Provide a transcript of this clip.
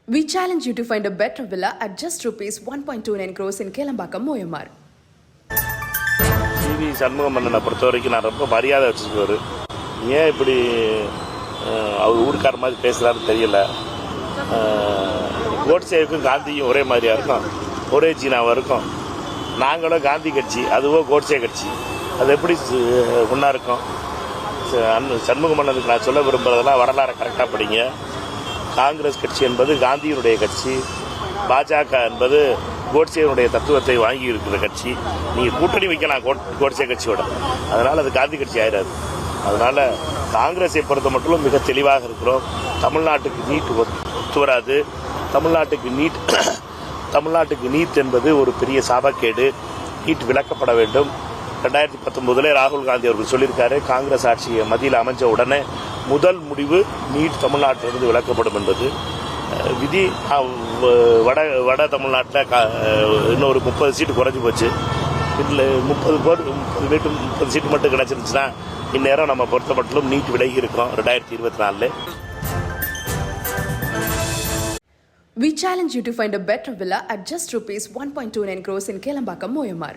We challenge you to find a better villa at just rupees 1.29 crores in Kelambakam, Moyamar. C V Shanmugam அண்ணனை பொறுத்த வரைக்கும் நான் ரொம்ப மரியாதை வச்சுருக்காரு. ஏன் இப்படி அவர் ஊருக்கார மாதிரி பேசுகிறாருன்னு தெரியல. கோட்சேவுக்கும் காந்தியும் ஒரே மாதிரியாக இருக்கும், ஒரே ஜீனாவாக இருக்கும். நாங்களும் காந்தி கட்சி, அதுவோ கோட்சே கட்சி, அது எப்படி ஒன்றா இருக்கும்? சண்முகம் அண்ணனுக்கு நான் சொல்ல விரும்புகிறதெல்லாம் வரலாறு கரெக்டாக படிங்க. காங்கிரஸ் கட்சி என்பது காந்தியினுடைய கட்சி, பாஜக என்பது கோட்சேனுடைய தத்துவத்தை வாங்கி இருக்கிற கட்சி. நீங்கள் கூட்டணி வைக்கலாம் கோட்சே கட்சியோட, அதனால் அது காந்தி கட்சி ஆயிடாது. அதனால் காங்கிரஸை பொறுத்த மட்டும் மிக தெளிவாக இருக்கிறோம். தமிழ்நாட்டுக்கு நீட் ஒத்து வராது. தமிழ்நாட்டுக்கு நீட் என்பது ஒரு பெரிய சாபக்கேடு. நீட் விலக்கப்பட வேண்டும். 2019 ராகுல் காந்தி அவர்கள் சொல்லியிருக்காரு, காங்கிரஸ் ஆட்சியை மத்தியில் அமைஞ்ச உடனே முதல் முடிவு நீட் தமிழ்நாட்டிலிருந்து விலக்கப்படும் என்பது. விதி வட தமிழ்நாட்டில் இன்னொரு 30 சீட்டு குறைஞ்சி போச்சு. இதில் 30 சீட்டு மட்டும் கிடைச்சிருந்துச்சுன்னா இந்நேரம் நம்ம பொறுத்த மட்டும் நீட் விலகி இருக்கோம் 2024. We challenge you to find a better villa at just rupees 1.29 crores in Kelambakam, Moyamar.